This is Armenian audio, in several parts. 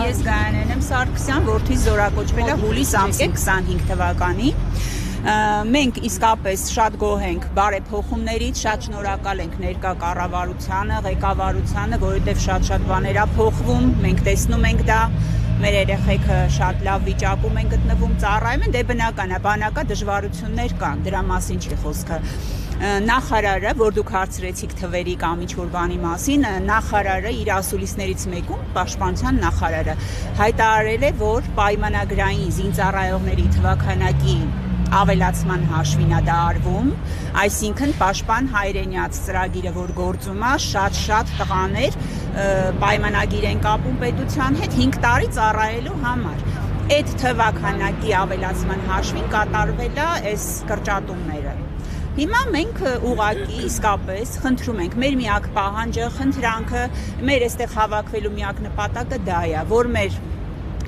Ես Գայանեն եմ Սարգսյան, որդիս զորակոչվել է հուլիս ամսին 25 թվականին։ Մենք իսկապես շատ գոհ ենք բարեփոխումներից, շատ շնորհակալ ենք ներկա կառավարությանը, ղեկավարությանը, որովհետև շատ բաներ ա փոխվում, մենք տեսնում ենք դա, մեր երեխեքը շատ լավ վիճակում են գտնվում, ծառայում են, դե բնական է, բանակա դժվարություններ կան, դրա մասին չի խոսքը։ Նախարարը, որ դուք հարցրեցիք թվերի կամ ինչ-որ բանի մասին, նախարարը իր ասուլիսներից մեկում, պաշտպանության նախարարը, հայտարարել է, որ պայմանագրային զինծառայողների թվաքանակի ավելացման հաշվին է դա արվում, այսինքն պաշտպան հայրենյաց ծրագիրը, որ գործում է, շատ տղաներ պայմանագիր են կապում պետության հետ 5 տարի ծառայելու համար։ Այդ թվաքանակի ավելացման հաշվին կատարվել է այս կրճատումները։ Հիմա մենք ուղղակի իսկապես խնդրում ենք, մեր միակ պահանջը, խնդրանքը, մեր այստեղ հավաքվելու միակ նպատակը դա է, որ մեր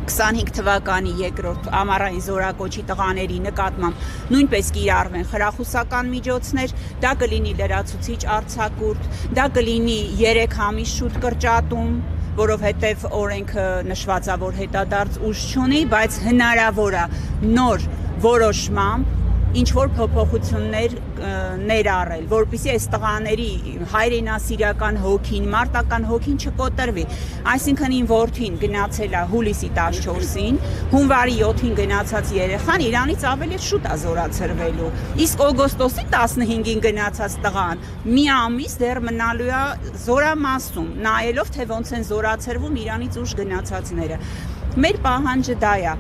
25 թվականի երկրորդ ամառային զորակոչի տղաների նկատմամբ նույնպես կիրառվեն խրախուսական միջոցներ, դա կլինի լրացուցիչ արձակուրդ, դա կլինի 3 ամիս շուտ կրճատում, որովհետև օրենքը նշված է, որ հետադարձ ուժ չունի, բայց հնարավոր է նոր որոշմամբ ինչ-որ փոփոխություններ ներառել, որպեսզի այս տղաների հայրենասիրական հոգին, մարտական հոգին չկոտրվի։ Այսինքն իմ որդին գնացել է հուլիսի 14-ին, հունվարի 7-ին գնացած երեխան իրանից ավելի շուտ է զորացրվելու։ Իսկ օգոստոսի 15-ին գնացած տղան մի ամիս դեռ մնալու է զորամասում, նայելով թե ոնց են զորացրվում իրանից ուշ գնացածները։ Մեր պահանջը դա է,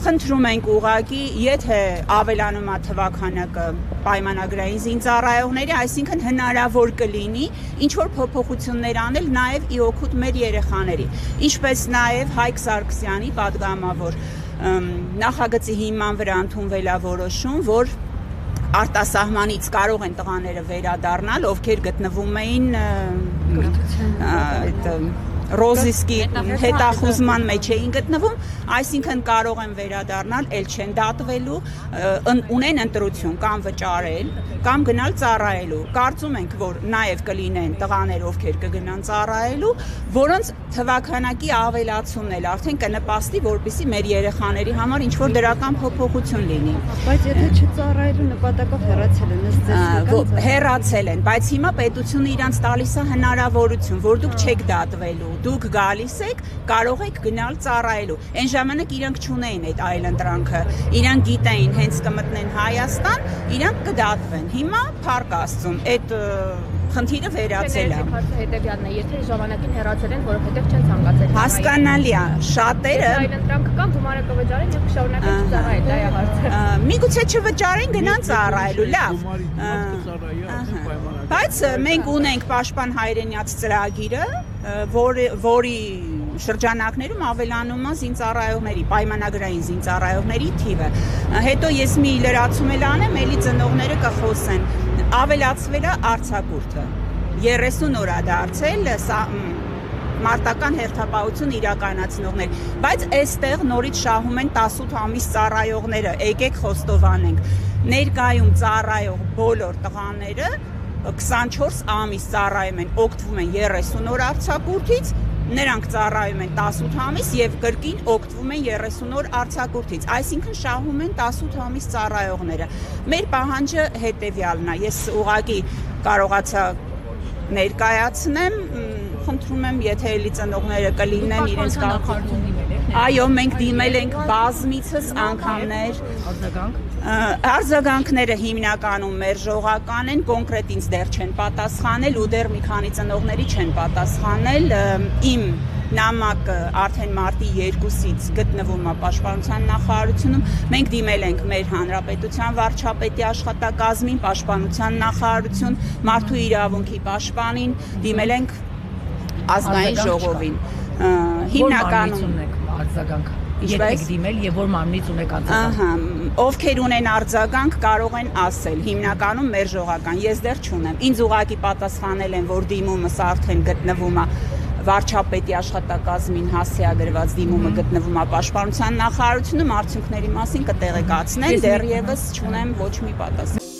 խնդրում ենք ուղղակի, եթե ավելանում է թվաքանակը պայմանագրային զինծառայողների, այսինքն հնարավոր կլինի ինչ-որ փոփոխություններ անել նաև ի օգուտ մեր երեխաների, ինչպես նաև Հայկ Սարգսյանի պատգամավոր նախագծի հիման վրա ընդունվել է որոշում, որ արտասահմանից կարող են տղաները վերադառնալ, ովքեր գտնվում էին ռոզիսկի հետախուզման մեջ էին գտնվում, այսինքն կարող են վերադառնալ, ել չեն դատվելու, ունեն ընտրություն կամ վճարել, կամ գնալ ծառայելու։ Կարծում ենք, որ նաև կլինեն տղաներ, ովքեր կգնան ծառայելու, որոնց թվաքանակի ավելացումն էլ արդեն կնպաստի, որպեսզի մեր երեխաների համար ինչ-որ դրական փոփոխություն լինի։ Բայց եթե չծառայելու նպատակով հեռացել են, ըստ հեռացել են, բայց հիմա պետությունը իրանց տալիս է հնարավորություն, որ դուք չեք դատվելու, դուք գալիս եք, կարող եք գնալ ծառայելու։ Այն ժամանակ իրանք չունեին այդ այլընտրանքը, իրանք գիտեին հենց կմտնեն Հայաստան, իրանք կդատվեն։ Հիմա փառք Աստծուն, այդ խնդիրը վերացել է։ Հետևյալն է, եթե ժամանակին հեռացել են, որովհետև չեն ցանկացել։ Հասկանալի է, շատերը այլընտրանքը կան, գումարը կվճարեն եւ կշարունակեն ծառայել, դա է հարցը։ Միգուցե չվճարեն, գնան ծառայելու, լավ։ Բայց մենք ունենք պաշտպան հայրենյաց ծրագիրը, որի շրջանակներում ավելանում է զինծառայողների, պայմանագրային զինծառայողների թիվը։ Հետո ես մի լրացում էլ անեմ, էլի ծնողները կխոսեն, ավելացվել է արձակուրդը, 30 օր է դարձել մարտական հերթապահություն իրականացնողներ, բայց այստեղ նորից շահում են 18 ամիս ծառայողները, եկեք խոստովանենք, ներկայում ծառայող բոլոր տղաները 24 ամիս ծառայում են, օգտվում են 30 օր արձակուրդից, նրանք ծառայում են 18 ամիս եւ կրկին օգտվում են 30 օր արձակուրդից, այսինքն շահում են 18 ամիս ծառայողները։ Մեր պահանջը հետեւյալն է, ես ուղղակի կարողացա ներկայացնեմ, խնդրում եմ, եթե էլի ծնողները կլինեն իրենց կարգին։ Այո, մենք դիմել ենք բազմիցս անգամներ, արձագանքները հիմնականում մերժողական են, կոնկրետ ինձ դեռ չեն պատասխանել ու դեռ մի քանի ծնողների չեն պատասխանել, իմ նամակը արդեն մարտի 2-ից գտնվում է պաշտպանության նախարարությունում, մենք դիմել ենք մեր հանրապետության վարչապետի աշխատակազմին, պաշտպանության նախարարություն, մարդու իրավունքի պաշտպանին, դիմել ենք ազգային ժողովին, հիմնականում արձագանք եք դիմել եւ որ մարմնից ունեք արձագանք։ Ովքեր ունեն արձագանք կարող են ասել, հիմնականում մերժողական, ես դեռ չունեմ։ Ինձ ուղղակի պատասխանել են, որ դիմումս արդեն գտնվում է վարչապետի աշխատակազմին հասցեագրված դիմումը գտնվում է պաշտպանության նախարարությունում, արդյունքների մասին կտեղեկացնեն, դեռևս չունեմ ոչ մի պատասխան։